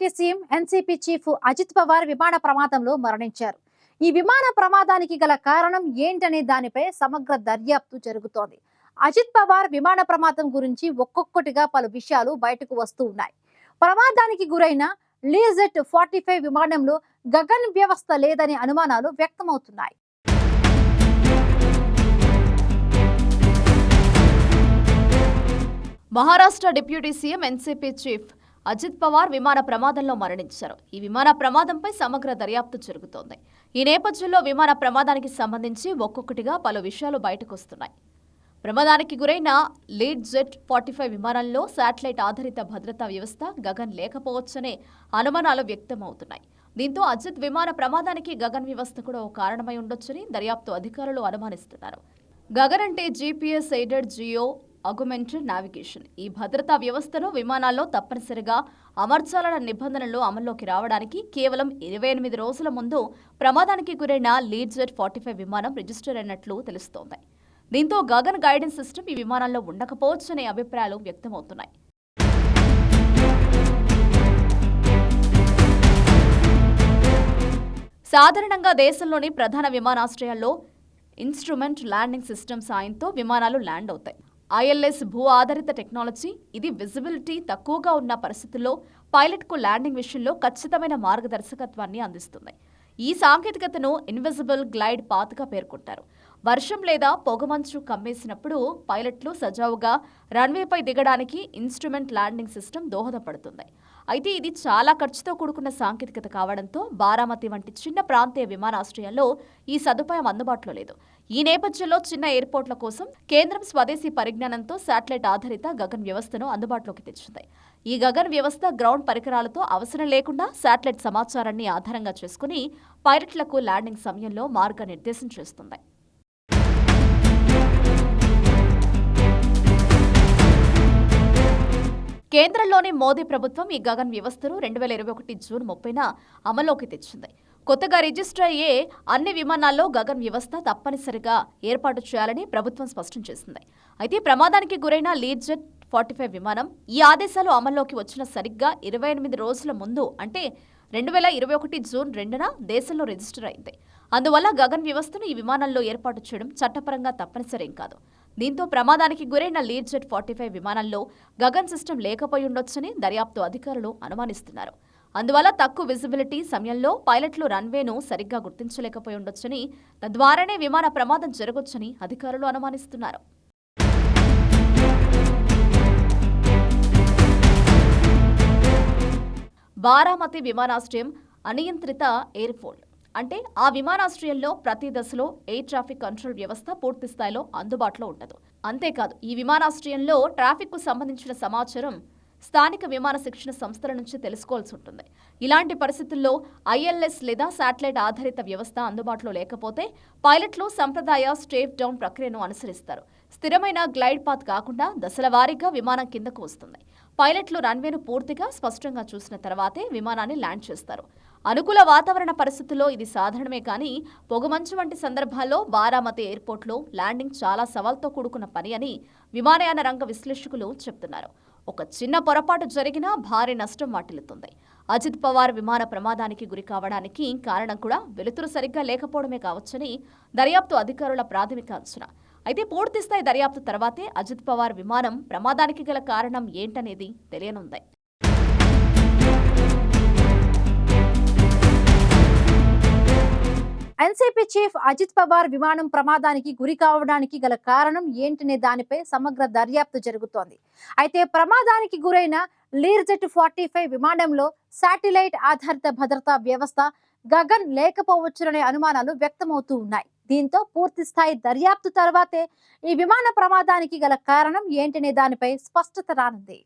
Deputy CM NCP chief Ajit Pawar విమాన ప్రమాదంలో మరణించారు. ఈ విమాన ప్రమాదానికి గల కారణం ఏంటనే దానిపై సమగ్ర దర్యాప్తు జరుగుతోంది. అజిత్ పవార్ విమాన ప్రమాదం గురించి ఒక్కొక్కటిగా పలు విషయాలు బయటకు వస్తూ ఉన్నాయి. ప్రమాదానికి గురైన లీజెట్ 45 విమానంలో గగన్ వ్యవస్థ లేదనే అనుమానాలు వ్యక్తమవుతున్నాయి. Maharashtra deputy CM NCP chief Ajit Pawar విమాన ప్రమాదంలో మరణించారు. ఈ విమాన ప్రమాదంపై సమగ్ర దర్యాప్తు జరుగుతోంది. ఈ నేపథ్యంలో విమాన ప్రమాదానికి సంబంధించి ఒక్కొక్కటిగా పలు విషయాలు బయటకొస్తున్నాయి. ప్రమాదానికి గురైన లీడ్ జెట్ 45 విమానంలో శాటిలైట్ ఆధారిత భద్రతా వ్యవస్థ గగన్ లేకపోవచ్చనే అనుమానాలు వ్యక్తమవుతున్నాయి. దీంతో అజిత్ విమాన ప్రమాదానికి గగన్ వ్యవస్థ కూడా ఓ కారణమై ఉండొచ్చని దర్యాప్తు అధికారులు అనుమానిస్తున్నారు. గగన్ అంటే GPS aided Jio augmented navigation. ఈ భద్రతా వ్యవస్థను విమానాల్లో తప్పనిసరిగా అమర్చాలన్న నిబంధనలు అమల్లోకి రావడానికి కేవలం 28 రోజుల ముందు ప్రమాదానికి గురైన లీడ్ జెట్ 45 విమానం రిజిస్టర్ అయినట్లు తెలుస్తోంది. దీంతో గగన్ గైడెన్స్ సిస్టమ్ ఈ విమానాల్లో ఉండకపోవచ్చనే అభిప్రాయాలు వ్యక్తమవుతున్నాయి. సాధారణంగా దేశంలోని ప్రధాన విమానాశ్రయాల్లో ఇన్స్ట్రుమెంట్ ల్యాండింగ్ సిస్టమ్ సాయంతో విమానాలు ల్యాండ్ అవుతాయి. ఐఎల్ఎస్ భూ ఆధారిత టెక్నాలజీ. ఇది విజిబిలిటీ తక్కువగా ఉన్న పరిస్థితుల్లో పైలట్కు ల్యాండింగ్ విషయంలో ఖచ్చితమైన మార్గదర్శకత్వాన్ని అందిస్తుంది. ఈ సాంకేతికతను ఇన్విజిబుల్ గ్లైడ్ పాత్గా పేర్కొంటారు. వర్షం లేదా పొగమంచు కమ్మేసినప్పుడు పైలట్లు సజావుగా రన్వేపై దిగడానికి ఇన్స్ట్రుమెంట్ ల్యాండింగ్ సిస్టమ్ దోహదపడుతుంది. అయితే ఇది చాలా ఖర్చుతో కూడుకున్న సాంకేతికత కావడంతో బారామతి వంటి చిన్న ప్రాంతీయ విమానాశ్రయాల్లో ఈ సదుపాయం అందుబాటులో లేదు. ఈ నేపథ్యంలో చిన్న ఎయిర్పోర్ట్ల కోసం కేంద్రం స్వదేశీ పరిజ్ఞానంతో శాటిలైట్ ఆధారిత గగన్ వ్యవస్థను అందుబాటులోకి తెచ్చింది. ఈ గగన్ వ్యవస్థ గ్రౌండ్ పరికరాలతో అవసరం లేకుండా శాటిలైట్ సమాచారాన్ని ఆధారంగా చేసుకుని పైలట్లకు ల్యాండింగ్ సమయంలో మార్గనిర్దేశం చేస్తుంది. కేంద్రంలోని మోదీ ప్రభుత్వం ఈ గగన్ వ్యవస్థను 2021 జూన్ 30న అమల్లోకి తెచ్చింది. కొత్తగా రిజిస్టర్ అయ్యే అన్ని విమానాల్లో గగన్ వ్యవస్థ తప్పనిసరిగా ఏర్పాటు చేయాలని ప్రభుత్వం స్పష్టం చేసింది. అయితే ప్రమాదానికి గురైన లీడ్ జెట్ 45 విమానం ఈ ఆదేశాలు అమల్లోకి వచ్చిన సరిగ్గా 28 రోజుల ముందు అంటే 2021 జూన్ 2న దేశంలో రిజిస్టర్ అయింది. అందువల్ల గగన్ వ్యవస్థను ఈ విమానంలో ఏర్పాటు చేయడం చట్టపరంగా తప్పనిసరేం కాదు. దీంతో ప్రమాదానికి గురైన లీడ్ జెట్ 45 విమానంలో గగన్ సిస్టమ్ లేకపోయి ఉండొచ్చని దర్యాప్తు అధికారులు అనుమానిస్తున్నారు. అందువల్ల తక్కువ విజిబిలిటీ సమయంలో పైలట్లు రన్వేను సరిగ్గా గుర్తించలేకపోయి ఉండొచ్చని, తద్వారానే విమాన ప్రమాదం జరగొచ్చని అధికారులు అనుమానిస్తున్నారు. బారామతి విమానాశ్రయం అనియంత్రిత ఎయిర్పోర్ట్. అంటే ఆ విమానాశ్రయంలో ప్రతి దశలో ఎయిర్ ట్రాఫిక్ కంట్రోల్ వ్యవస్థ పూర్తి స్థాయిలో అందుబాటులో ఉండదు. అంతేకాదు ఈ విమానాశ్రయంలో ట్రాఫిక్కు సంబంధించిన సమాచారం స్థానిక విమాన శిక్షణ సంస్థల నుంచి తెలుసుకోవాల్సి ఉంటుంది. ఇలాంటి పరిస్థితుల్లో ఐఎల్ఎస్ లేదా శాటిలైట్ ఆధారిత వ్యవస్థ అందుబాటులో లేకపోతే పైలట్లు సంప్రదాయ స్టేప్ డౌన్ ప్రక్రియను అనుసరిస్తారు. స్థిరమైన గ్లైడ్ పాత్ కాకుండా దశల వారీగా విమానం కిందకు వస్తుంది. పైలట్లు రన్వేను పూర్తిగా స్పష్టంగా చూసిన తర్వాతే విమానాన్ని ల్యాండ్ చేస్తారు. అనుకూల వాతావరణ పరిస్థితుల్లో ఇది సాధారణమే కానీ పొగమంచు వంటి సందర్భాల్లో బారామతి ఎయిర్పోర్ట్లో ల్యాండింగ్ చాలా సవాల్తో కూడుకున్న పని అని విమానయాన రంగ విశ్లేషకులు చెబుతున్నారు. ఒక చిన్న పొరపాటు జరిగినా భారీ నష్టం వాటిల్లుతుంది. అజిత్ పవార్ విమాన ప్రమాదానికి గురి కావడానికి కారణం కూడా వెలుతురు సరిగ్గా లేకపోవడమే కావచ్చని దర్యాప్తు అధికారుల ప్రాథమిక అంచనా. అయితే పూర్తిస్థాయి దర్యాప్తు తర్వాతే అజిత్ పవార్ విమానం ప్రమాదానికి గల కారణం ఏంటనేది తెలియనుంది. ఎన్సీపీ చీఫ్ అజిత్ పవార్ విమానం ప్రమాదానికి గురి కావడానికి గల కారణం ఏంటనే దానిపై సమగ్ర దర్యాప్తు జరుగుతోంది. అయితే ప్రమాదానికి గురైన లీడ్ జెట్ 45 విమానంలో శాటిలైట్ ఆధారిత భద్రతా వ్యవస్థ గగన్ లేకపోవచ్చుననే అనుమానాలు వ్యక్తమవుతూ ఉన్నాయి. దీంతో పూర్తి స్థాయి దర్యాప్తు తర్వాతే ఈ విమాన ప్రమాదానికి గల కారణం ఏంటనే దానిపై స్పష్టత రానుంది.